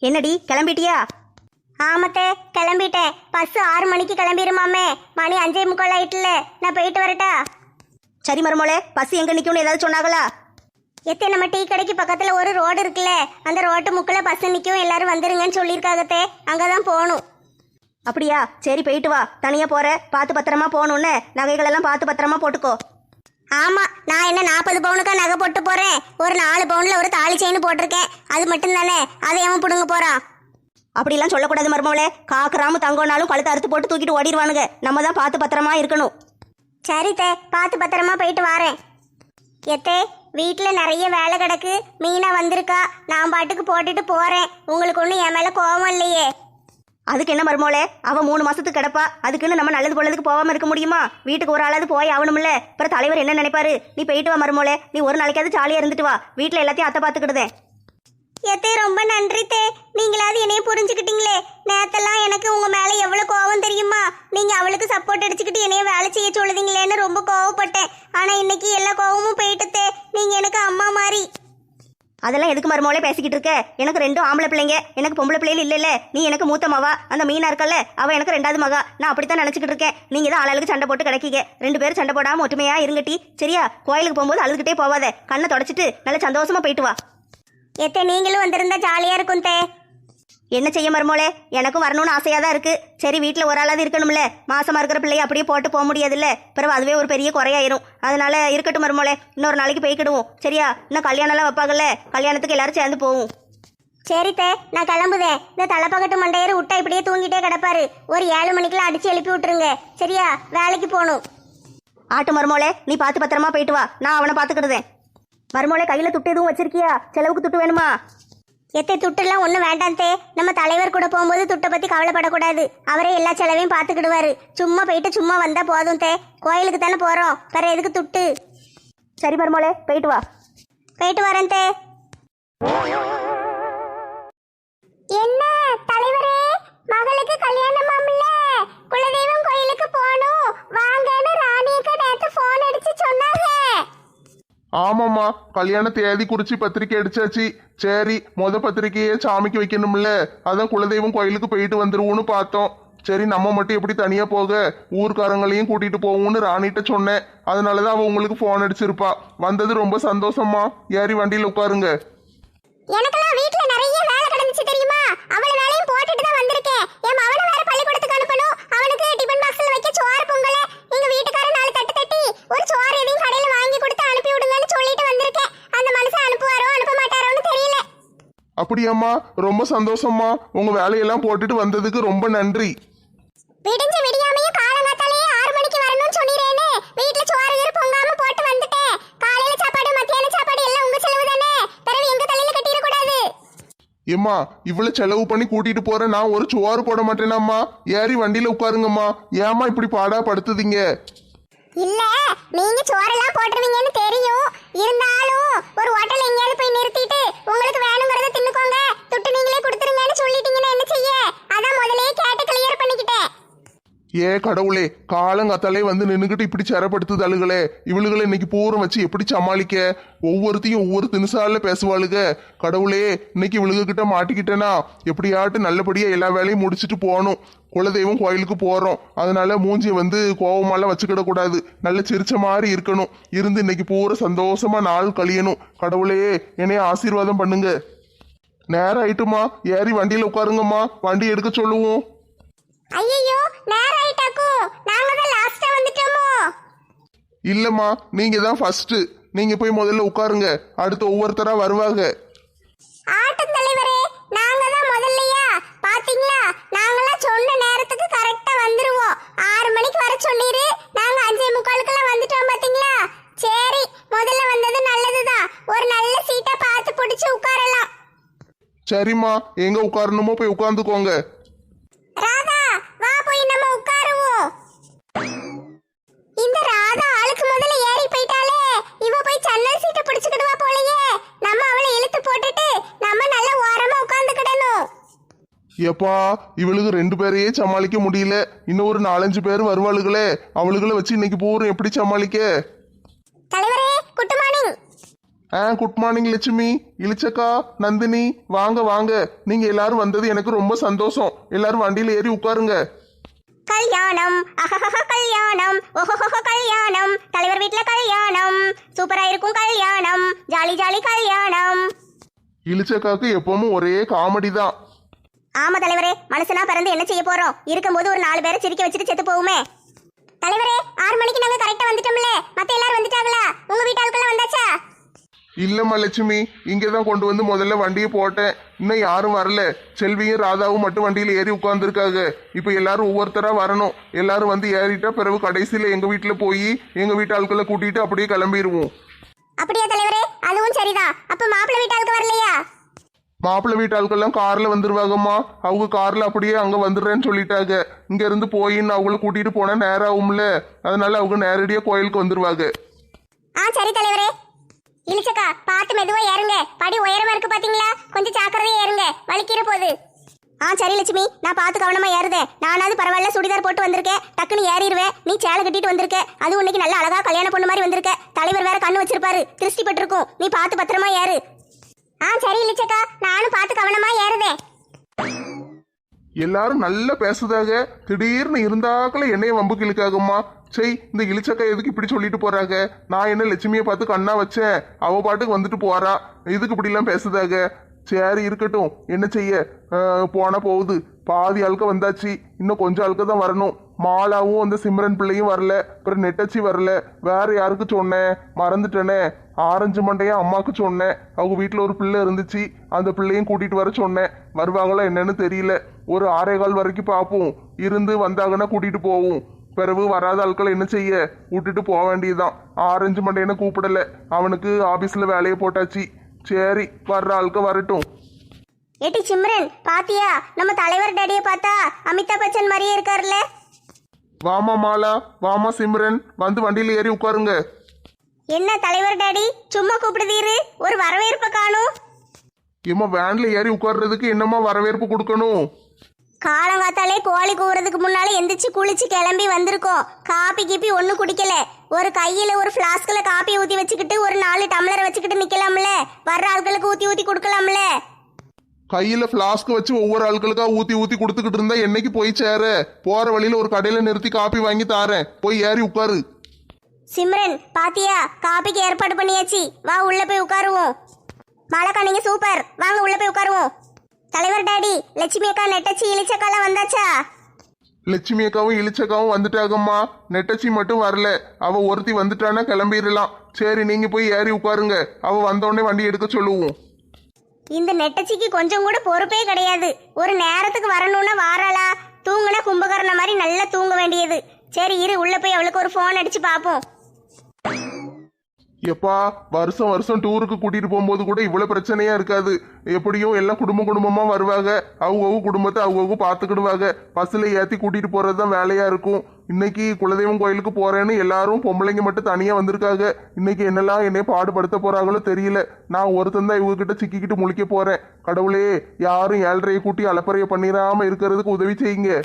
என்னடி கிளம்பிட்டியா? ஆமத்தே கிளம்பிட்டேன். பஸ் 6 மணிக்கு கிளம்பிருமாமே. மணி 5:45 ஆயிட்டுல. நான் போயிட்டு வரட்டா? சரி மருமோளே, பஸ் எங்க நிக்கும்னு ஏதாவது சொன்னாங்களா? எத்தே நம்ம டீ கடைக்கு பக்கத்துல ஒரு ரோடு இருக்குல்ல, அந்த ரோட்டு முக்கில் பஸ் நிற்கும், எல்லாரும் வந்துருங்கன்னு சொல்லியிருக்காகத்தே. அங்கதான் போகணும். அப்படியா? சரி போயிட்டு வா. தனியா போற, பார்த்து பத்திரமா போகணும்னு நகைகள் எல்லாம் பார்த்து பத்திரமா போட்டுக்கோ. ஆமா, நான் என்ன 40 பவுனுக்கா நகை போட்டு போறேன்? ஒரு 4 பவுன்ல ஒரு தாலி செயின் போட்டிருக்கேன். அது மட்டும் தானே, அதை எவன் புடுங்க போறான்? அப்படிலாம் சொல்லக்கூடாது மருமோளே. காக்கராம தங்கோனாலும் கழுத்தை அறுத்து போட்டு தூக்கிட்டு ஓடிடுவானுங்க. நம்ம தான் பார்த்து பத்திரமா இருக்கணும். சரித்தே, பார்த்து பத்திரமா போயிட்டு வாரேன். எத்தே, வீட்டில் நிறைய வேலை கிடக்கு. மீனா வந்திருக்கா, நான் பாட்டுக்கு போட்டுட்டு போறேன். உங்களுக்கு ஒன்றும் என் மேல கோபம் இல்லையே? அதுக்கு என்ன மருமோளே, அவ 3 மாசத்துக்கு கிடப்பா. அதுக்குன்னு நம்ம நல்லது பொழுதுக்கு போகாம இருக்க முடியுமா? வீட்டுக்கு ஒரு ஆளாவது போய் ஆகணும்ல. அப்புறம் தலைவர் என்ன நினைப்பாரு? நீ போயிட்டு வா மருமோளே. நீ ஒரு நாளைக்காவது ஜாலியா இருந்துட்டு வா. வீட்டுல எல்லாத்தையும் அத்தை பார்த்துக்கிடுதேன். எத்தே, ரொம்ப நன்றி தே. நீங்களாவது என்னைய புரிஞ்சுக்கிட்டீங்களே. நேத்தெல்லாம் எனக்கு உங்க மேல எவ்வளவு கோவம் தெரியுமா? நீங்க அவளுக்கு சப்போர்ட் அடிச்சுக்கிட்டு என்னைய வேலை செய்ய சொல்லுதீங்களேன்னு ரொம்ப கோவப்பட்டேன். ஆனா இன்னைக்கு எல்லா கோவமும் போயிட்டுத்தே. நீங்க எனக்கு அம்மா மாதிரி. அதெல்லாம் எதுக்கு மருமோளே பேசிக்கிட்டு இருக்க? எனக்கு 2 ஆம்பளை பிள்ளைங்க, எனக்கு பொம்பளை பிள்ளைகள் இல்ல. நீ எனக்கு மூத்த மவா. அந்த மீனா இருக்கல்ல, அவ எனக்கு 2வது மகா. நான் அப்படித்தான் நினைச்சுக்கிட்டு இருக்கேன். நீங்க தான் ஆளாளுக்கு சண்டை போட்டு கிடைக்கீங்க. 2 பேரும் சண்டை போடாம ஒற்றுமையா இருங்கட்டி. சரியா? கோயிலுக்கு போகும்போது அழுதுகிட்டே போவாத. கண்ணை தொடச்சிட்டு நல்ல சந்தோஷமா போயிட்டு வா. எத்தே, நீங்களும் வந்திருந்தா ஜாலியா இருக்கும் தே. என்ன செய்ய மருமோளே, எனக்கும் வரணும்னு ஆசையா தான் இருக்கு. சரி, வீட்டில் ஒரு ஆளாவது இருக்கணும்ல. மாசமா இருக்கிற பிள்ளைய அப்படியே போட்டு போக முடியாதுல்ல. பிறகு அதுவே ஒரு பெரிய குறையாயிரும். அதனால இருக்கட்டும் மருமோளே, இன்னொரு நாளைக்கு போய்க்கிடுவோம். சரியா? இன்னும் கல்யாணம்லாம் வைப்பாங்கல்ல, கல்யாணத்துக்கு எல்லாரும் சேர்ந்து போவோம். சரித்தே, நான் கிளம்புதேன். இந்த தலைப்பக்கட்டு மண்டையர் விட்டா இப்படியே தூங்கிட்டே கிடப்பாரு. ஒரு 7 மணிக்கெல்லாம் அடிச்சு எழுப்பி விட்டுருங்க. சரியா? வேலைக்கு போகணும். ஆட்டு மருமோளே, நீ பார்த்து பத்திரமா போயிட்டு வா. நான் அவனை பார்த்துக்கிடுதேன். மருமோளே, கையில துட்டு எதுவும் வச்சிருக்கியா? செலவுக்கு துட்டு வேணுமா? எத்தே, துட்டுலாம் ஒன்றும் வேண்டாம் தே. நம்ம தலைவர் கூட போகும்போது துட்டை பற்றி கவலைப்படக்கூடாது. அவரே எல்லா செலவையும் பார்த்துக்கிடுவாரு. சும்மா போயிட்டு சும்மா வந்தால் போதும் தே. கோயிலுக்கு தானே போகிறோம், வேற எதுக்கு துட்டு? சரி மருமோளே, போயிட்டு வா. போயிட்டு வரேன் தே. என்ன தலைவரே, மகளுக்கு கல்யாணமாம்ல, குலதெய்வம் கோயிலுக்கு போகணும் வாங்கன்னு ராணிக்கு நேற்று ஃபோன் அடிச்சு சொன்னாங்க. ஆமாம்மா, கல்யாண தேதி குறிச்சு பத்திரிக்கை அடிச்சாச்சு. சரி, பத்திரிக்கையே சாமிக்கு வைக்கணும்ல, அதான் குலதெய்வம் கோயிலுக்கு போயிட்டு வந்துருவோன்னு பார்த்தோம். சரி, நம்ம மட்டும் எப்படி தனியா போக, ஊர்க்காரங்களையும் கூட்டிட்டு போவோம்னு ராணிட்ட சொன்னேன். அதனாலதான் அவ உங்களுக்கு போன் அடிச்சிருப்பா. வந்தது ரொம்ப சந்தோஷமா. ஏறி வண்டியில உட்காருங்க. எனக்கெல்லாம் வீட்ல நிறைய வேலை கிடந்துச்சு தெரியுமா? அவள வேலையும் போட்டுட்டு தான் வந்திருக்கேன். என் மவனை வேற பள்ளிக்கூடத்துக்கு அனுப்பணும். அவனுக்கு டிபன் பாக்ஸ்ல வைக்க சோறு பொங்கல. எங்க வீட்டுக்காரர் 4 தட்டு தட்டி ஒரு சோறு எதையும் கடையில வாங்கி கொடுத்து அனுப்பி விடுங்கன்னு சொல்லிட்டு வந்திருக்கேன். அந்த மனுஷன் அனுப்புவாரோ அனுப்ப மாட்டாரோன்னு தெரியல. அப்படியாம்மா, ரொம்ப சந்தோஷம்மா. உங்க வேலையெல்லாம் போட்டுட்டு வந்ததுக்கு ரொம்ப நன்றி. விடிஞ்சு விடியாமையும் காலங்காத்தாலேயே 6 மணிக்கு வரணும்னு சொன்னீரேனே. வீட்ல சோறு கீறு பொங்காம போட்டு வந்துட்டேன். காலையில சாப்பாடு மத்தியான சாப்பாடு எல்லாம் உங்க செலவு தானே. பிறகு எங்க தலையில கட்டிட கூடாது. ஏம்மா, இவ்வளவு செலவு பண்ணி கூட்டிட்டு போற நான் ஒரு சோறு போட மாட்டேனாம்மா. ஏறி வண்டியில உட்காருங்கம்மா. ஏம்மா இப்படி பாடா படுத்துதீங்க? இல்ல, நீங்க சோறெல்லாம் போட்டுருவீங்கன்னு தெரியும். இருந்தாலும் ஒரு ஹோட்டல் எங்கேயாவது போய் நிறுத்திட்டு உங்களுக்கு வேணுங்கிறத தின்னுக்கோங்க, துட்டு நீங்களே கொடுத்துருங்கன்னு சொல்லிட்டீங்கன்னா என்ன செய்ய? அதான் முதல்லயே கேட்டு கிளியர் பண்ணிக்கிட்டேன். ஏ கடவுளே, காலங்காத்தாலே வந்து நின்னுகிட்டு இப்படி சிறப்படுத்துது அழுகளே. இவளுகளை இன்னைக்கு பூரம் வச்சு எப்படி சமாளிக்க? ஒவ்வொருத்தையும் ஒவ்வொரு தினசால பேசுவாளுக. கடவுளே, இன்னைக்கு இவளுக கிட்ட மாட்டிக்கிட்டேனா எப்படியாட்டு நல்லபடியா எல்லா வேலையும் முடிச்சுட்டு போகணும். குலதெய்வம் கோயிலுக்கு போறோம், அதனால மூஞ்சியை வந்து கோவமாலாம் வச்சுக்கிட கூடாது. நல்ல சிரிச்ச மாதிரி இருக்கணும். இருந்து இன்னைக்கு பூரா சந்தோஷமா நாள் கழியணும். கடவுளே, என்னைய ஆசீர்வாதம் பண்ணுங்க. நேரம் ஆயிட்டுமா, ஏறி வண்டியில உட்காருங்கம்மா. வண்டி எடுக்க சொல்லுவோம். ஐயோ, நேரம் ஆயிட்டாக்கும். நாங்க தான் லாஸ்டா வந்துட்டோமோ? இல்லம்மா, நீங்க தான் ஃபர்ஸ்ட். நீங்க போய் முதல்ல உட்காருங்க, அடுத்து ஒவ்வொருத்தரா வருவாங்க. ஆட்டம் தலைவரே, நாங்க தான் முதல்லயா? பாத்தீங்களா, நாங்கலாம் சொன்ன நேரத்துக்கு கரெக்டா வந்துருவோம். 6 மணிக்கு வர சொன்னீரு, நாங்க 5:45க்குலாம் வந்துட்டோம். பாத்தீங்களா? சரி, முதல்ல வந்தது நல்லதுதான். ஒரு நல்ல சீட்டா பார்த்து பிடிச்சு உட்காரலாம். சரிம்மா, எங்க உட்காரணுமோ போய் உட்கார்ந்துக்கோங்க. ராதா, வா போய் நம்ம உட்காருவோம். இந்த ராதா ஆளுக்கு முதல்ல ஏறி போயிட்டாலே, இவ போய் ஜன்னல் சீட்டை பிடிச்சுக்கிடுவா போலயே. நம்ம அவளை இழுத்து போட்டுட்டு நம்ம நல்ல ஓரமா உட்கார்ந்துக்கிடணும். எப்பா, இவளுக்கு 2 பேரையே சமாளிக்க முடியல. இன்னும் ஒரு 4-5 பேர் வருவாளுகளே. அவளுகளை வச்சு இன்னைக்கு பூரம் எப்படி சமாளிக்க? தலைவரே, good morning. Good morning Lakshmi, இளிச்சக்கா, நந்தினி, வாங்க வாங்க. நீங்க எல்லாரும் வந்தது எனக்கு ரொம்ப சந்தோஷம். எல்லாரும் வண்டியில ஏறி உட்காருங்க. கல்யாணம், அஹஹஹ கல்யாணம், ஓஹோஹோ கல்யாணம், தலைவர் வீட்ல கல்யாணம், சூப்பரா இருக்கும் கல்யாணம், ஜாலி ஜாலி கல்யாணம். இளிச்சக்காக்கு எப்பவும் ஒரே காமெடி தான். ஆமா தலைவரே, மனுஷனா பிறந்து என்ன செய்ய போறோம்? இருக்கும்போது ஒரு 4 பேரை சிரிக்க வச்சுட்டு செத்து போகுமே. தலைவரே 6 மணிக்கு நாங்க கரெக்டா வந்துட்டோம்ல. மத்த எல்லாரும் வந்துட்டாங்களா? உங்க வீட்டு ஆட்கள் வந்தாச்சா? இல்லம்மா லட்சுமி, இங்கதான் கொண்டு வந்து முதல்ல வண்டியை போட்டேன். இன்னும் யாரும் வரல. செல்வியும் ராதாவும் மட்டும் வண்டியில ஏறி உட்கார்ந்துருக்காங்க. இப்ப எல்லாரும் ஒவ்வொருத்தரா வரணும். எல்லாரும் வந்து ஏறிட்டா பிறகு கடைசியில எங்க வீட்டுல போய் எங்க வீட்டு ஆட்களை கூட்டிட்டு அப்படியே கிளம்பிடுவோம். அப்படியா தலைவரே? அதுவும் சரிதான். அப்ப மாப்பிள்ளை வீட்டு ஆட்கள் வரலையா? மாப்பிள்ளை வீட்டு ஆட்கள்லாம் கார்ல வந்துருவாங்கம்மா. அவங்க கார்ல அப்படியே அங்க வந்துடுறேன்னு சொல்லிட்டாங்க. இங்க இருந்து போயின்னு அவங்கள கூட்டிட்டு போனா நேரம் ஆகும்ல, அதனால அவங்க நேரடியா கோயிலுக்கு வந்துருவாங்க. சரி தலைவரே. இளிச்சக்கா பார்த்து மெதுவா ஏறுங்க. படி உயரமா இருக்கு பாத்தீங்களா? கொஞ்சம் ஜாக்கிரதையா ஏறுங்க, வலிக்கிற போது. சரி லட்சுமி, நான் பார்த்து கவனமா ஏறுதேன். நானாவது பரவாயில்ல, சுடிதார் போட்டு வந்திருக்கேன், டக்குன்னு ஏறிடுவேன். நீ சேலை கட்டிட்டு வந்திருக்க, அது இன்னைக்கு நல்ல அழகா கல்யாண பொண்ணு மாதிரி வந்திருக்க. தலைவர் வேற கண்ணு வச்சிருப்பாரு, திருஷ்டி பட்டிருக்கும். நீ பார்த்து பத்திரமா ஏறு. சரி இளிச்சக்கா, நானும் பார்த்து கவனமா ஏறுதேன். எல்லாரும் நல்லா பேசுதாக. திடீர்னு இருந்தாக்கல என்னைய வம்புக்கு இழுக்காகம்மா. சரி, இந்த இளிச்சக்கா எதுக்கு இப்படி சொல்லிட்டு போறாங்க? நான் என்ன லட்சுமியை பார்த்து கண்ணா வச்சேன்? அவ பாட்டுக்கு வந்துட்டு போறா. இதுக்கு இப்படி எல்லாம் பேசுதாக. சரி இருக்கட்டும், என்ன செய்ய, போனா போகுது. பாதி ஆளுக்க வந்தாச்சு, இன்னும் கொஞ்சம் ஆளுக்க தான் வரணும். மாலாவும் அந்த சிம்ரன் பிள்ளையும் வரல, அப்புறம் நெட்டச்சி வரல. வேற யாருக்கு சொன்னேன்? மறந்துட்டேனே. ஆரஞ்சு மண்டையா அம்மாக்கு சொன்னேன். அவங்க வீட்டில் ஒரு பிள்ளை இருந்துச்சு, அந்த பிள்ளையும் கூட்டிட்டு வர சொன்னேன். வருவாங்களா என்னன்னு தெரியல. ஒரு 6:15 வரைக்கும் பார்ப்போம். இருந்து வந்தாங்கன்னா கூட்டிட்டு போவோம். பிறகு வராத ஆட்களை என்ன செய்ய, விட்டுட்டு போக வேண்டியதுதான். ஆரஞ்சு மண்டையனை கூப்பிடல, அவனுக்கு ஆபீஸ்ல வேலையை போட்டாச்சு. சரி, வர்ற ஆளுக்க வரட்டும். ஏட்டி சிம்ரன், பாத்தியா நம்ம தலைவர் டேடியை பார்த்தா அமிதாப் பச்சன் மாதிரியே இருக்காருல்ல? வாமா மாலா, வாமா சிம்ரன், வந்து வண்டியில ஏறி உட்காருங்க. என்ன தலைவர் டேடி சும்மா கூப்பிடுதீரு? ஒரு வரவேற்பை காணும். ஏம்மா, வேன்ல ஏறி உட்கார்றதுக்கு என்னம்மா வரவேற்பு கொடுக்கணும்? காலங்காத்தாலே கோழி கூவுறதுக்கு முன்னால எந்திரிச்சு குளிச்சு கிளம்பி வந்திருக்கோம். காப்பி கீப்பி ஒன்னும் குடிக்கல. ஒரு கையில ஒரு பிளாஸ்க்ல காப்பி ஊத்தி வச்சுக்கிட்டு ஒரு 4 டம்ளர் வச்சுக்கிட்டு நிக்கலாம்ல. வர்ற ஆட்களுக்கு ஊத்தி ஊத்தி கொடுக்கலாம்ல. கையில பிளாஸ்க் வச்சு ஒவ்வொரு ஆட்களுக்கா ஊத்தி ஊத்தி கொடுத்துக்கிட்டு இருந்தா என்னைக்கு போய் சேர? போற வழியில ஒரு கடையில நிறுத்தி காப்பி வாங்கி தாரேன், போய் ஏறி உட்காரு. சிம்ரன் பாத்தியா, காப்பிக்கு ஏற்பாடு பண்ணியாச்சு. வா உள்ள போய் உட்காருவோம். மாலக்கா நீங்க சூப்பர், வாங்க உள்ள போய் உட்காருவோம். தலைவர் டாடி, லட்சுமி அக்கா, நெட்டச்சி, இளிச்சக்காலாம் வந்தாச்சா? லட்சுமி அக்காவும் இளிச்சக்காவும் வந்துட்டாங்கம்மா. நெட்டச்சி மட்டும் வரல. அவ ஒருத்தி வந்துட்டானா கிளம்பிடலாம். சரி, நீங்க போய் ஏறி உட்காருங்க. அவ வந்தோடனே வண்டி எடுக்க சொல்லுவோம். இந்த நெட்டச்சிக்கு கொஞ்சம் கூட பொறுப்பே கிடையாது. ஒரு நேரத்துக்கு வரணும்னா வாராளா? தூங்குனா கும்பகரண மாதிரி நல்லா தூங்க வேண்டியது. சரி இரு, உள்ள போய் அவளுக்கு ஒரு ஃபோன் அடிச்சு பார்ப்போம். எப்பா, வருஷம் வருஷம் டூருக்கு கூட்டிட்டு போகும்போது கூட இவ்வளவு பிரச்சனையா இருக்காது. எப்படியும் எல்லாம் குடும்பமா வருவாங்க. அவங்க குடும்பத்தை அவங்க பாத்துக்கிடுவாங்க. பஸ்ல ஏத்தி கூட்டிட்டு போறதுதான் வேலையா இருக்கும். இன்னைக்கு குலதெய்வம் கோயிலுக்கு போறேன்னு எல்லாரும் பொம்பளைங்க மட்டும் தனியா வந்திருக்காங்க. இன்னைக்கு என்னெல்லாம் என்னைய பாடுபடுத்த போறாங்களோ தெரியல. நான் ஒருத்தன் தான் இவங்க கிட்ட சிக்கிக்கிட்டு முழிக்க போறேன். கடவுளே, யாரும் 7:30 கூட்டி அலப்பறைய பண்ணிடாம இருக்கிறதுக்கு உதவி செய்யுங்க.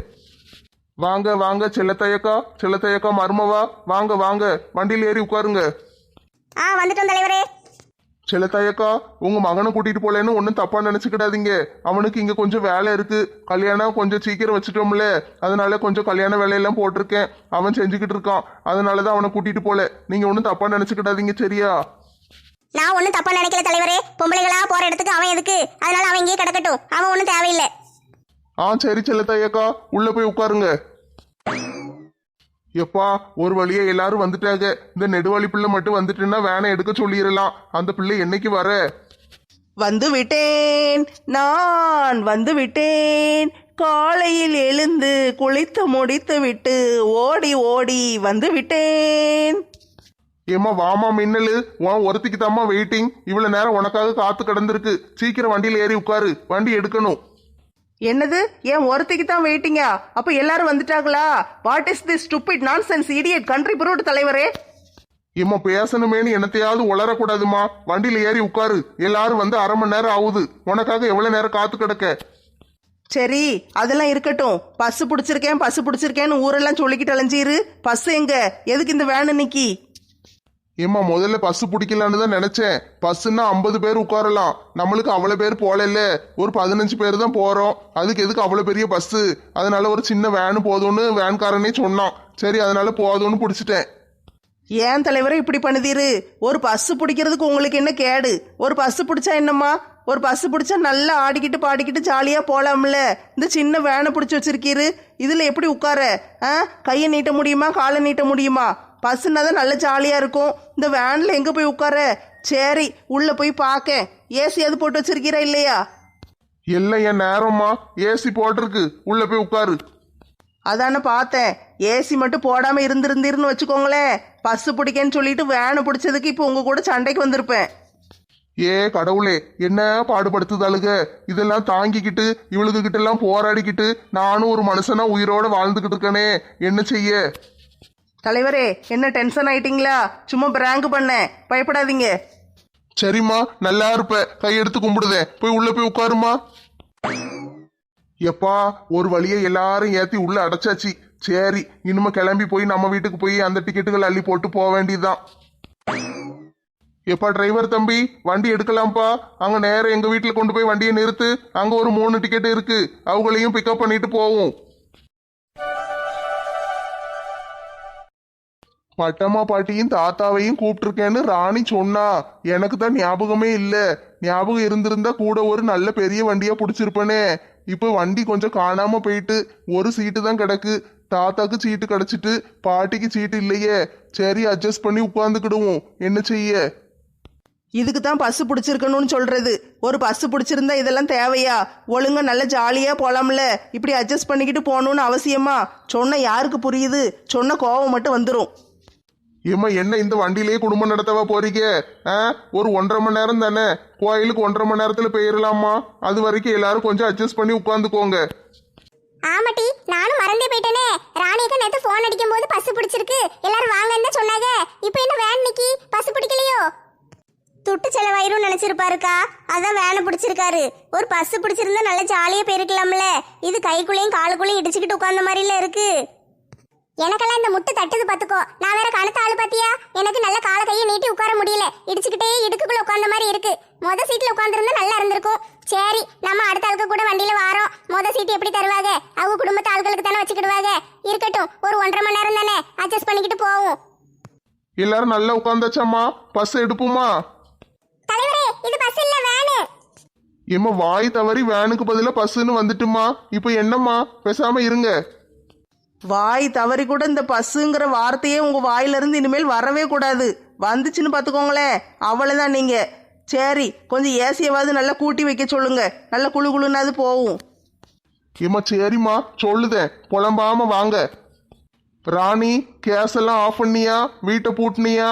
வாங்க வாங்க செல்லத்தையக்கா, செல்லத்தையக்கா மருமவா, வாங்க வாங்க, வண்டியில் ஏறி உட்காருங்க. வந்துட்டோம் தலைவரே. செல்லத்தாயக்கா, உங்க மகனை கூட்டிட்டு போலேன்னு ஒன்னும் தப்பா நினைச்சுக்கிடாதீங்க. அவனுக்கு இங்க கொஞ்சம் வேலை இருக்கு. கல்யாணம் கொஞ்சம் சீக்கிரம் வச்சுட்டோம்ல, அதனால கொஞ்சம் கல்யாண வேலையெல்லாம் போட்டிருக்கேன். அவன் செஞ்சுக்கிட்டு இருக்கான். அதனாலதான் அவனை கூட்டிட்டு போல. நீங்க ஒன்னும் தப்பா நினைச்சுக்கிடாதீங்க, சரியா? நான் ஒன்னும் தப்பா நினைக்கல தலைவரே. பொம்பளைகளா போற இடத்துக்கு அவன் எதுக்கு? அதனால அவன் இங்கேயே கிடக்கட்டும். அவன் ஒன்னும் தேவையில்லை. சரி செல்லத்தாயக்கா, உள்ள போய் உட்காருங்க. எப்பா, ஒரு வழியா எல்லாரும் வந்துட்டாங்க. இந்த நெடுவாளி பிள்ளை மட்டும் வந்துட்டுன்னா வேனை எடுக்க சொல்லிடலாம். அந்த பிள்ளை என்னைக்கு வர? வந்து விட்டேன், நான் வந்து விட்டேன். காலையில் எழுந்து குளித்து முடித்து விட்டு ஓடி ஓடி வந்து விட்டேன். ஏமா வாமா மின்னலு, உன் ஒருத்திக்கு தாம்மா வெயிட்டிங். இவ்வளவு நேரம் உனக்காக காத்து கிடந்திருக்கு. சீக்கிரம் வண்டியில ஏறி உட்காரு, வண்டி எடுக்கணும். என்னது, ஏன் ஒருத்திக்கு தான் வெயிட்டிங்கா? அப்ப எல்லாரும் வந்துட்டாங்களா? What is this stupid nonsense idiot country fraud தலைவரே? இம்மா பேசணுமேனு என்னத்தையாவது உளரக்கூடாதுமா. வண்டியில ஏறி உட்காரு. எல்லாரும் வந்து 1/2 மணி நேரம் ஆகுது. உனக்காக எவ்வளவு நேரம் காத்து கிடக்க? சரி, அதெல்லாம் இருக்கட்டும். பஸ் பிடிச்சிருக்கேன்னு ஊரெல்லாம் சொல்லிக்கிட்டு அலைஞ்சிரு. பஸ் எங்க? எதுக்கு இந்த வேன் நிக்கி? ஏம்மா முதல்ல பஸ் பிடிக்கலான்னு தான் நினைச்சேன். பஸ்ஸுன்னா 50 பேர் உட்காரலாம், நம்மளுக்கு அவ்வளோ பேர் போகல, ஒரு 15 பேர் தான் போறோம். அதுக்கு எதுக்கு அவ்வளோ பெரிய பஸ்ஸு? அதனால ஒரு சின்ன வேனு போதும்னு வேன்காரனே சொன்னான். சரி அதனால போதும்னு பிடிச்சிட்டேன். ஏன் தலைவரே இப்படி பண்ணுதீரு? ஒரு பஸ் பிடிக்கிறதுக்கு உங்களுக்கு என்ன கேடு? ஒரு பஸ் பிடிச்சா என்னம்மா? ஒரு பஸ் பிடிச்சா நல்லா ஆடிக்கிட்டு பாடிக்கிட்டு ஜாலியாக போகலாம்ல. இந்த சின்ன வேனை பிடிச்சி வச்சிருக்கீரு, இதில் எப்படி உட்கார? கையை நீட்ட முடியுமா, காலை நீட்ட முடியுமா? பஸ்ஸுன்னா தான் நல்ல ஜாலியாக இருக்கும். இந்த வேனில் எங்கே போய் உட்கார? சரி உள்ளே போய் பார்க்க. ஏசி அது போட்டு வச்சிருக்கீரா இல்லையா? எல்லாம் என் நேரம்மா, ஏசி போட்டிருக்கு, உள்ள போய் உட்காரு. அதானே பார்த்தேன். ஏசி மட்டும் போடாமல் இருந்திருந்தீர்னு வச்சுக்கோங்களேன், பஸ்ஸு பிடிக்கன்னு சொல்லிட்டு வேனை பிடிச்சதுக்கு இப்போ உங்கள் கூட சண்டைக்கு வந்திருப்பேன். ஏ கடவுளே, என்ன பாடுபடுத்துதாளுக. இதெல்லாம் தாங்கிக்கிட்டு இவளுக்கு கிட்ட எல்லாம் போராடிக்கிட்டு நானும் ஒரு மனுஷனா உயிரோட வாழ்ந்துகிட்டு இருக்கனே, என்ன செய்ய? தலைவரே என்ன டென்ஷன் ஆயிட்டீங்களா? சும்மா பிராங்க் பண்ணேன், பயப்படாதீங்க. சரிம்மா, நல்லா இருப்ப, கையெடுத்து கும்பிடுதேன், போய் உள்ள போய் உட்காருமா. எப்பா, ஒரு வழியை எல்லாரும் ஏத்தி உள்ள அடைச்சாச்சு. சரி இனிமே கிளம்பி போய் நம்ம வீட்டுக்கு போய் அந்த டிக்கெட்டுகள் அள்ளி போட்டு போக வேண்டியதுதான். எப்பா டிரைவர் தம்பி, வண்டி எடுக்கலாம்ப்பா. அங்க நேரம் எங்க வீட்டுல கொண்டு போய் வண்டியை நிறுத்து. அங்க ஒரு 3 டிக்கெட் இருக்கு, அவங்களையும் பிக்கப் பண்ணிட்டு போவோம். பட்டம்மா பாட்டியும் தாத்தாவையும் கூப்பிட்டுருக்கேன்னு ராணி சொன்னா. எனக்கு தான் ஞாபகமே இல்ல. ஞாபகம் இருந்திருந்தா கூட ஒரு நல்ல பெரிய வண்டியா பிடிச்சிருப்பனே. இப்போ வண்டி கொஞ்சம் காணாம போயிட்டு ஒரு சீட்டு தான் கிடக்கு. தாத்தாக்கு சீட்டு கிடைச்சிட்டு பாட்டிக்கு சீட்டு இல்லையே. சரி அட்ஜஸ்ட் பண்ணி உட்காந்துக்கிடுவோம், என்ன செய்ய? இதுக்கு தான் பஸ் பிடிச்சிருக்கணும்னு சொல்றது. ஒரு பஸ் பிடிச்சிருந்தா இதெல்லாம் தேவையா? ஒழுங்கா நல்ல ஜாலியா போலாம்ல. இப்படி அட்ஜஸ்ட் பண்ணிக்கிட்டு போகணும்னு அவசியமா? சொன்ன யாருக்கு புரியுது? சொன்ன கோவம் மட்டும் வந்துடும். ஏம்மா என்ன இந்த வண்டியிலேயே குடும்பம் நடத்தவா போறீங்க? ஒரு 1.5 மணி நேரம் தானே, கோயிலுக்கு 1.5 மணி நேரத்துல போயிடலாமா? அது வரைக்கும் எல்லாரும் கொஞ்சம் அட்ஜஸ்ட் பண்ணி உட்காந்துக்கோங்க. ஆமாட்டி, நானும் மறந்தே போயிட்டேனே. ராணிக்கு நேத்து போன் அடிக்கும் போது பஸ் பிடிச்சிருக்கு எல்லாரும் வாங்கன்னு தான் சொன்னாங்க. இப்போ என்ன வேன் நிக்கி, பஸ் பிடிக்கலையோ? துட்டு செலவாயிரும் நினைச்சிருப்பாருக்கா, அதான் வேனை பிடிச்சிருக்காரு. ஒரு பஸ் பிடிச்சிருந்தா நல்லா ஜாலியா போயிருக்கலாம்ல. இது கைக்குள்ளேயும் காலுக்குள்ளேயும் இடிச்சுக்கிட்டு உட்கார்ந்த மாதிரில இருக்கு. எனக்கெல்லாம் இந்த முட்டு தட்டுது பாத்துக்கோ. நான் வேற கணத்த ஆளு பாத்தியா? எனக்கு நல்ல கால கையை நீட்டி உட்கார முடியல, இடிச்சுக்கிட்டே இடுக்குள்ள உட்கார்ந்த மாதிரி இருக்கு. மொத சீட்ல உட்கார்ந்துருந்தா நல்லா இருந்திருக்கும். சரி நம்ம அடுத்த ஆளுக்கு கூட வண்டியில வாரோம். மொத சீட் எப்படி தருவாங்க? அவங்க குடும்பத்து ஆட்களுக்கு தானே வச்சுக்கிடுவாங்க. இருக்கட்டும், ஒரு 1.5 மணி நேரம் தானே, அட்ஜஸ்ட் பண்ணிக்கிட்டு போவோம். எல்லாரும் நல்லா உட்காந்தாச்சாம்மா, பஸ் எடுப்போமா? தலைவரே இது பஸ் இல்ல, வேனு. ஏம்மா வாய் தவறி வேனுக்கு பதிலா பஸ்ஸுன்னு வந்துட்டுமா. இப்போ என்னம்மா, பேசாம இருங்க. வாய் தவறி கூட இந்த பஸ்ஸுங்கிற வார்த்தையே உங்க வாயிலிருந்து இனிமேல் வரவே கூடாது. வந்துச்சுன்னு பார்த்துக்கோங்களேன், அவ்வளோதான் நீங்க. சரி கொஞ்சம் ஏசியாவது நல்லா கூட்டி வைக்க சொல்லுங்க, நல்லா குழு குழுன்னாது போகும். ஏம்மா சரிம்மா, சொல்லுதேன், புலம்பாம வாங்க. ராணி, கேஸ் எல்லாம் ஆஃப் பண்ணியா? வீட்டை பூட்டினியா?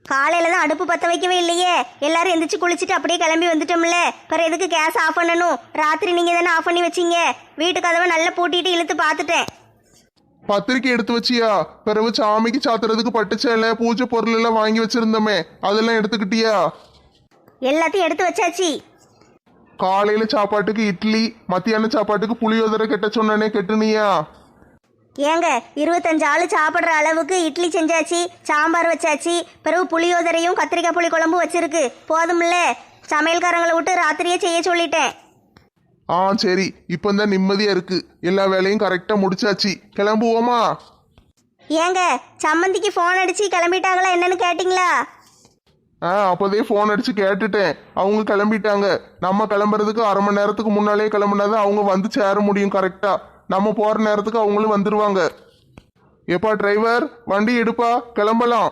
காலையில தான் அடுப்பு பத்த வைக்கவே இல்லையே. எல்லாரும் எந்திரிச்சு குளிச்சுட்டு அப்படியே கிளம்பி வந்துட்டோம்ல. பிற எதுக்கு கேஸ் ஆஃப் பண்ணணும்? ராத்திரி நீங்க தானே ஆஃப் பண்ணி வச்சீங்க. வீட்டு கதவை நல்லா பூட்டிட்டு இழுத்து பார்த்துட்டேன். பத்திரிக்கை எடுத்து வச்சியா? பிறகு சாமிக்கு சாத்துறதுக்கு பட்டு சேலை பூஜை பொருள் எல்லாம் வாங்கி வச்சிருந்தோமே, அதெல்லாம் எடுத்துக்கிட்டியா? எல்லாத்தையும் எடுத்து வச்சாச்சு. காலையில சாப்பாட்டுக்கு இட்லி, மத்தியான சாப்பாட்டுக்கு புளியோதரை கெட்ட சொன்னனே, கெட்டுனியா? ஏங்க 25 ஆளு சாப்பிட்ற அளவுக்கு இட்லி செஞ்சாச்சு, சாம்பார் வச்சாச்சு, பிறகு புளியோதரையும் கத்திரிக்காய் புளி குழம்பு வச்சிருக்கு. போதும்ல? சமையல்காரங்களை விட்டு ராத்திரியே செய்ய சொல்லிட்டேன். சரி, இப்பந்தான் நிம்மதியா இருக்கு. எல்லா வேலையும் கரெக்டா முடிச்சாச்சு, கிளம்புவோமா? ஏங்க சம்மந்திக்கு ஃபோன் அடிச்சு கிளம்பிட்டாங்களா என்னன்னு கேட்டிங்களா? அப்போதே ஃபோன் அடிச்சு கேட்டுட்டேன், அவங்க கிளம்பிட்டாங்க. நம்ம கிளம்புறதுக்கு 1/2 மணி நேரத்துக்கு முன்னாலே கிளம்புனாதான் அவங்க வந்து சேர முடியும் கரெக்டா. நம்ம போற நேரத்துக்கு அவங்களும் வந்துருவாங்க. எப்பா டிரைவர், வண்டி எடுப்பா, கிளம்பலாம்.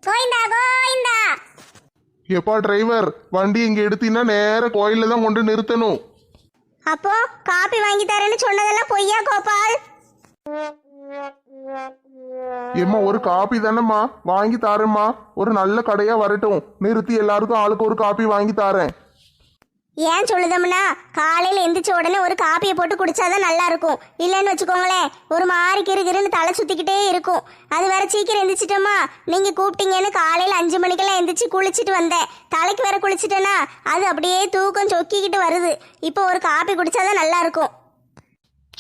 கோயிந்தா கோயிந்தா. எப்பா டிரைவர், வண்டி இங்க எடுத்தீங்கன்னா நேர கோயில்ல தான் கொண்டு நிறுத்தணும். அப்போ காப்பி வாங்கி தரேன்னு சொன்னதெல்லாம் பொய்யா கோபால்? ஏம்மா ஒரு காப்பி தானேம்மா, வாங்கி தாரேம்மா. ஒரு நல்ல கடையா வரட்டும், நிறுத்தி எல்லாருக்கும் ஆளுக்கு ஒரு காப்பி வாங்கி தாரேன். ஏன் சொல்லுதம்னா, காலையில எந்திரிச்ச உடனே ஒரு காப்பியை போட்டு குடிச்சாதான் நல்லா இருக்கும். இல்லைன்னு வச்சுக்கோங்களேன், ஒரு மாதிரி கிருகிருன்னு தலை சுத்திக்கிட்டே இருக்கும். அது வேற சீக்கிரம் எந்திரிச்சிட்டோமா, நீங்க கூப்பிட்டீங்கன்னு காலையில 5 மணிக்கெல்லாம் எந்திரிச்சு குளிச்சுட்டு வந்தேன். தலைக்கு வேற குளிச்சுட்டேன்னா அது அப்படியே தூக்கம் சொக்கிக்கிட்டு வருது. இப்போ ஒரு காப்பி குடிச்சாதான் நல்லா இருக்கும்.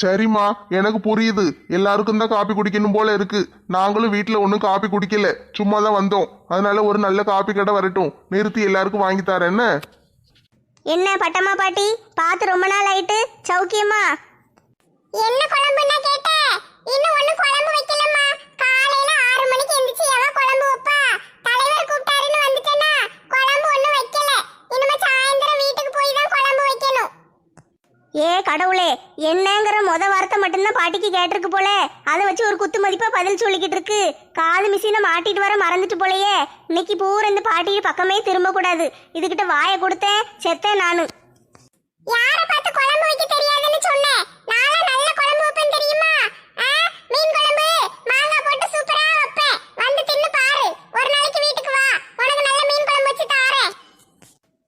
சரிம்மா, எனக்கு புரியுது. எல்லாருக்கும் தான் காப்பி குடிக்கணும் போல இருக்கு. நாங்களும் வீட்டில் ஒன்றும் காப்பி குடிக்கல, சும்மா தான் வந்தோம். அதனால ஒரு நல்ல காப்பி கடை வரட்டும், நிறுத்தி எல்லாருக்கும் வாங்கி தரேன். என்ன என்ன பட்டம்மா பாட்டி, பார்த்து ரொம்ப நாள் ஆயிட்டு. சௌக்கியமா? என்ன குழம்புன்னா கேட்ட? இன்னும் ஒண்ணு குழம்பு வைக்கலம்மா. காலையில 6 மணிக்கு எந்திரிச்சு எவ குழம்பு வைப்பா? தலைவர் கூப்பிட்டாருன்னு வந்துட்டேனா, குழம்பு ஒண்ணும் வைக்கல. இனிமே சாயந்தரம் வீட்டுக்கு போய் தான் குழம்பு வைக்கணும். ஏ கடவுளே, என்னங்கிற வார்த்தை மட்டும்தான் பாட்டிக்கு கேட்டிருக்கு போல. அதை வச்சு ஒரு குத்து மதிப்பா பதில் சொல்லிக்கிட்டு இருக்கு. காது மிஷினை மாட்டிட்டு வர மறந்துட்டு போலயே. இன்னைக்கு பூரா இந்த பாட்டி பக்கமே திரும்ப கூடாது. இதுகிட்ட வாயை கொடுத்தேன், செத்தேன் நானு. யார பார்த்து குழம்பு வைக்க தெரியாதுன்னு சொன்னேன்? நாளா நல்ல குழம்பு வைப்பேன் தெரியுமா? மீன் குழம்பு மாங்காய் போட்டு சூப்பரா வைப்பேன். வந்து தின்னு பாரு. ஒரு நாளைக்கு வீட்டுக்கு வா, உனக்கு நல்ல மீன் குழம்பு வச்சு தாரேன்.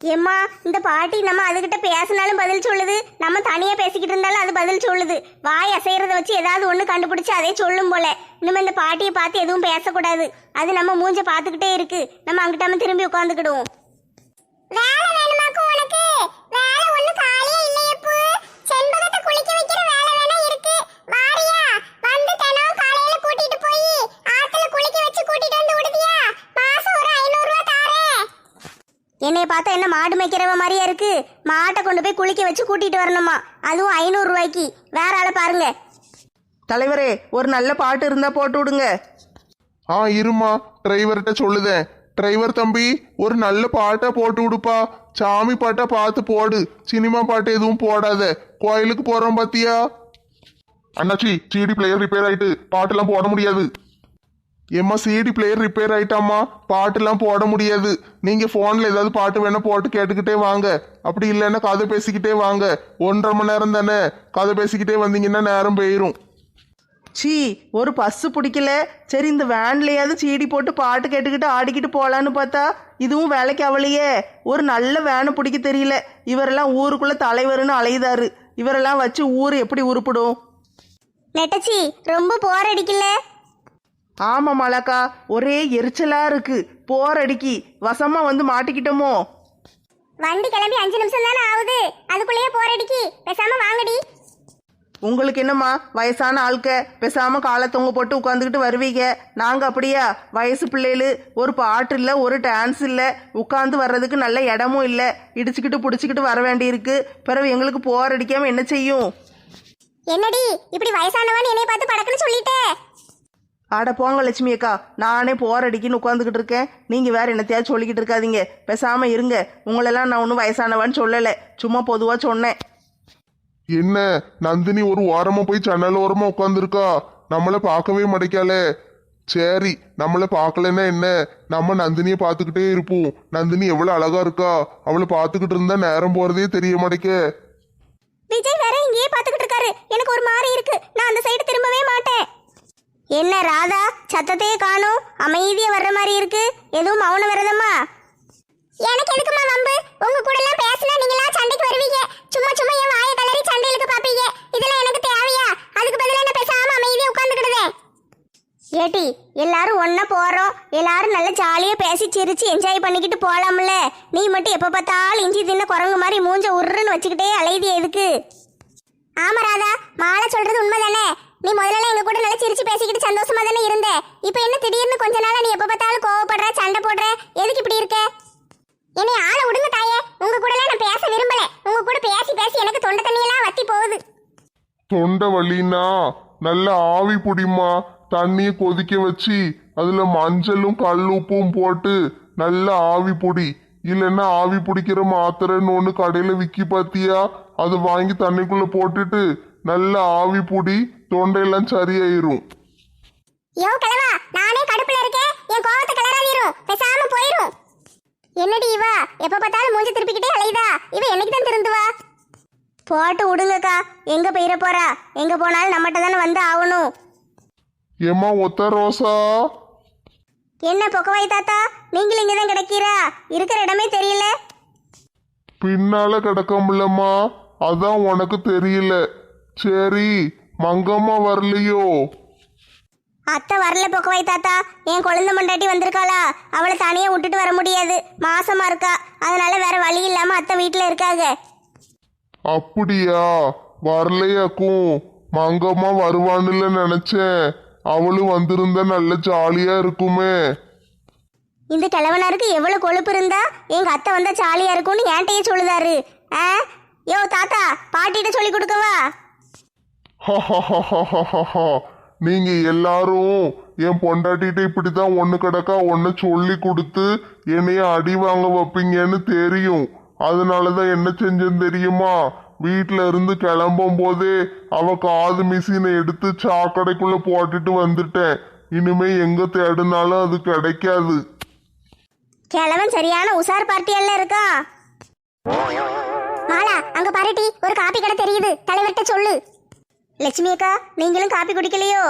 ஏம்மா, இந்த பாட்டி நம்ம அதுகிட்ட பேசினாலும் பதில் சொல்லுது, நம்ம தனியா பேசிக்கிட்டு இருந்தாலும் அது பதில் சொல்லுது. வாய் அசைறத வச்சு ஏதாவது ஒண்ணு கண்டுபிடிச்சு அதே சொல்லும் போல. இனிமே இந்த பாட்டியை பார்த்து எதுவும் பேசக்கூடாது. அது நம்ம மூஞ்ச பார்த்துக்கிட்டே இருக்கு. நம்ம அங்கிட்டாம திரும்பி உட்காந்துக்கிடுவோம். வேலை வேணுமாக்கும் உனக்கு? வேலை ஒண்ணு காலியே இல்லையப்பு. செண்பகத்தை குளிக்க வைக்கிற வேலை வேணா இருக்கு. வாரியா? வந்து தினம் காலையில கூட்டிட்டு போய் ஆத்துல குளிக்க வச்சு கூட்டிட்டு வந்து விடுதியா? மாசம் ஒரு 500 ரூபாய் தாரேன். என்னைய பார்த்தா என்ன மாடு மேய்க்கிறவ மாதிரியா இருக்கு? மாட்டை கொண்டு போய் குளிக்க வச்சு கூட்டிட்டு வரணுமா, அதுவும் 500 ரூபாய்க்கு. வேற ஆளை பாருங்க. தலைவரே, ஒரு நல்ல பாட்டு இருந்தா போட்டு விடுங்க. இருமா, டிரைவர்கிட்ட சொல்லுதேன். டிரைவர் தம்பி, ஒரு நல்ல பாட்டா போட்டு விடுப்பா. சாமி பாட்டா பார்த்து போடு, சினிமா பாட்டு எதுவும் போடாத. கோயிலுக்கு போறோம் பாத்தியா? அண்ணாச்சி, சிடி பிளேயர் ரிப்பேர் ஆயிட்டு பாட்டெல்லாம் போட முடியாது. ஏம்மா, சிடி பிளேயர் ரிப்பேர் ஆயிட்டாமா, பாட்டுலாம் போட முடியாது. நீங்க போன்ல ஏதாவது பாட்டு வேணா போட்டு கேட்டுக்கிட்டே வாங்க. அப்படி இல்லைன்னா கதை பேசிக்கிட்டே வாங்க. 1.5 மணி நேரம் தானே, கதை பேசிக்கிட்டே வந்தீங்கன்னா நேரம் போயிரும். சீ, ஒரு பஸ்ஸு பிடிக்கல. சரி, இந்த வேன்லையாவது சீடி போட்டு பாட்டு கேட்டுக்கிட்டு ஆடிக்கிட்டு போகலான்னு பார்த்தா இதுவும் வேலைக்கு அவளையே. ஒரு நல்ல வேனை பிடிக்க தெரியல. இவரெல்லாம் ஊருக்குள்ள தலைவர்னு அலையுதாரு. இவரெல்லாம் வச்சு ஊர் எப்படி உருப்பிடும்? நெட்டச்சி, ரொம்ப போர் அடிக்கல? ஆமா மலக்கா, ஒரே எரிச்சலா இருக்கு. போர் அடிக்கி. வசமா வந்து மாட்டிக்கிட்டோமோ? வண்டி கிளம்பி 5 நிமிஷம் தானே ஆகுது, அதுக்குள்ளேயே போர் அடிக்கி. பேசாம வாங்கடி. உங்களுக்கு என்னம்மா, வயசான ஆட்க பேசாம காலை தொங்க போட்டு உட்காந்துக்கிட்டு வருவீங்க. நாங்க அப்படியா? வயசு பிள்ளைகளு. ஒரு பாட்டு இல்லை, ஒரு டான்ஸ் இல்லை, உட்காந்து வர்றதுக்கு நல்ல இடமும் இல்லை. இடிச்சுக்கிட்டு பிடிச்சிக்கிட்டு வர வேண்டியிருக்கு. பிறகு எங்களுக்கு போர் அடிக்காம என்ன செய்யும்? என்னடி இப்படி வயசானவன் என்னை பார்த்து படக்குன்னு சொல்லிட்டே? ஆட போங்க லட்சுமி அக்கா, நானே போர் அடிக்கின்னு உட்காந்துக்கிட்டு இருக்கேன். நீங்க வேற என்னத்தையாவது சொல்லிக்கிட்டு இருக்காதீங்க. பேசாம இருங்க. உங்களெல்லாம் நான் ஒன்றும் வயசானவான்னு சொல்லலை, சும்மா பொதுவா சொன்னேன். என்ன நந்தினி ஒரு ஓரமா போய் ஜன்னல் ஓரமா உட்காந்துருக்கா? நம்மளை பார்க்கவே மாட்டேக்காளே. சரி, நம்மளை பார்க்கலன்னா என்ன, நம்ம நந்தினியை பார்த்துக்கிட்டே இருப்போம். நந்தினி எவ்வளவு அழகா இருக்கா, அவளை பார்த்துக்கிட்டு இருந்தா நேரம் போறதே தெரிய மாட்டேக்க. விஜய் வேற இங்கேயே பார்த்துக்கிட்டு இருக்காரு. எனக்கு ஒரு மாதிரி இருக்கு. நான் அந்த சைடு திரும்பவே மாட்டேன். என்ன ராதா, சத்தத்தையே காணும், அமைதியா வர்ற மாதிரி இருக்கு. எதுவும் மௌன விரதமா? எனக்கு எதுக்குமா வம்பு? உங்க கூட எல்லாம் பேசினா நீங்களா சண்டைக்கு வருவீங்க. சும்மா சும்மா என் வாயை கலரி சண்டைகளுக்கு பாப்பீங்க. இதெல்லாம் எனக்கு தேவையா? அதுக்கு பதிலா என்ன பேசாம அமைதியா உட்கார்ந்துக்கிடுவேன். ஏட்டி, எல்லாரும் ஒன்னா போறோம், எல்லாரும் நல்ல ஜாலியா பேசி சிரிச்சு என்ஜாய் பண்ணிக்கிட்டு போலாம்ல. நீ மட்டும் எப்ப பார்த்தாலும் இஞ்சி தின்ன குரங்கு மாதிரி மூஞ்ச உருன்னு வச்சுக்கிட்டே அலையுது எதுக்கு? ஆமா ராதா, மாலை சொல்றது உண்மைதானே. நீ முதல்ல எங்க கூட நல்லா சிரிச்சு பேசிக்கிட்டு சந்தோஷமா தானே இருந்த. இப்ப என்ன திடீர்னு கொஞ்ச நாளா நீ எப்ப பார்த்தாலும் கோவப்படுற, சண்டை போடுற? எதுக்கு இப்படி இருக்க? என்னை ஆளை விடுங்க தாயே. உங்க கூட எல்லாம் நான் பேச விரும்பல. உங்க கூட பேசி பேசி எனக்கு தொண்டை தண்ணியெல்லாம் வத்தி போகுது. தொண்டை வலினா நல்ல ஆவி புடிமா. தண்ணியை கொதிக்க வச்சு அதுல மஞ்சளும் கல்லுப்பும் போட்டு நல்ல ஆவி புடி. இல்லைன்னா ஆவி பிடிக்கிற மாத்திரைன்னு ஒன்று கடையில விக்கி பாத்தியா? அதை வாங்கி தண்ணிக்குள்ள போட்டுட்டு நல்ல ஆவி புடி, தொண்டையெல்லாம் சரியாயிரும். யோ கிழவா, நானே கடுப்புல இருக்கேன். என் கோவத்தை கிளறாதீரும், பேசாம போயிரும். என்னடி இவ எப்ப பார்த்தாலும் மூஞ்சி திருப்பிக்கிட்டே அலையுதா? இவ என்னைக்கு தான் திருந்துவா? போட்டு விடுங்கக்கா, எங்க போயிட போறா? எங்க போனாலும் நம்மகிட்ட தானே வந்து ஆகணும். ஏம்மா ஒத்த ரோசா, என்ன பொக்கவாய் தாத்தா, நீங்களும் இங்கதான் கிடைக்கிறா? இருக்கிற இடமே தெரியல. பின்னால கிடக்கமில்லம்மா, அதான் உனக்கு தெரியல. சரி, மங்கம்மா வரலையோ? அத்தை வரல பொக்கவாய் தாத்தா. என் குழந்தை மண்டாட்டி வந்திருக்காளா, அவளை தனியா விட்டுட்டு வர முடியாது, மாசமா இருக்கா. அதனால வேற வழி இல்லாம அத்தை வீட்டுல இருக்காங்க. அப்படியா? வரலையாக்கும். மங்கம்மா வருவான்னுல நினைச்சேன். அவளும் வந்திருந்தா நல்ல ஜாலியா இருக்குமே. இந்த கிழவனாருக்கு எவ்வளவு கொழுப்பு இருந்தா எங்க அத்தை வந்தா ஜாலியா இருக்கும்னு என்கிட்டயே சொல்லுதாரு. யோ தாத்தா, பாட்டிட்ட சொல்லி கொடுக்கவா? நீங்க எல்லாரும் என் பொண்டாட்டிட்ட இப்படித்தான் ஒண்ணு கிடக்கா ஒன்னு சொல்லி கொடுத்து என்னைய அடி வாங்க வைப்பீங்கன்னு தெரியும். அதனாலதான் என்ன செஞ்சேன்னு தெரியுமா? வீட்டுல இருந்து கிளம்பும் போதே அவ காது மிஷினை எடுத்து சாக்கடைக்குள்ள போட்டுட்டு வந்துட்டேன். இனிமே எங்க தேடினாலும் அது கிடைக்காது. கிழவன் சரியான உசார் பார்ட்டியெல்லாம் இருக்கா. மாலா, அங்க பாருட்டி, ஒரு காப்பி கடை தெரியுது, தலைவர்கிட்ட சொல்லு. லட்சுமி அக்கா, நீங்களும் காப்பி குடிக்கலையோ?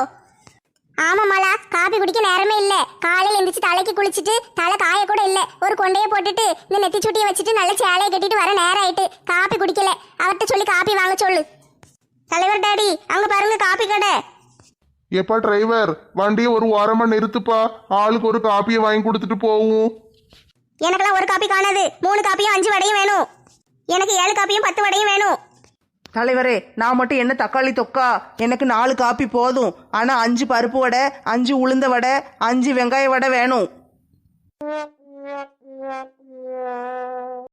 ஆமா மாலா, காப்பி குடிக்க நேரமே இல்ல. காலையில எந்திரிச்சு தலைக்கு குளிச்சுட்டு தலை காய கூட இல்ல, ஒரு கொண்டையை போட்டுட்டு இந்த நெத்தி சுட்டியை வச்சுட்டு நல்ல சேலையை கட்டிட்டு வர நேரம் ஆயிட்டு. காப்பி குடிக்கல, அவர்கிட்ட சொல்லி காப்பி வாங்க சொல்லு. தலைவர் டாடி, அங்க பாருங்க காப்பி கடை. எப்பா டிரைவர், வண்டியை ஒரு ஓரமா நிறுத்துப்பா. ஆளுக்கு ஒரு காப்பியை வாங்கி கொடுத்துட்டு போவோம். எனக்கெல்லாம் ஒரு காப்பி காணாது. 3 காப்பியும் 5 வடையும் வேணும். எனக்கு 7 காப்பியும் 10 வடையும் வேணும். தலைவரே, நான் மட்டும் என்ன தக்காளி தொக்கா? எனக்கு 4 காப்பி போதும். ஆனா 5 பருப்பு வடை, 5 உளுந்த வடை, 5 வெங்காய வடை வேணும்.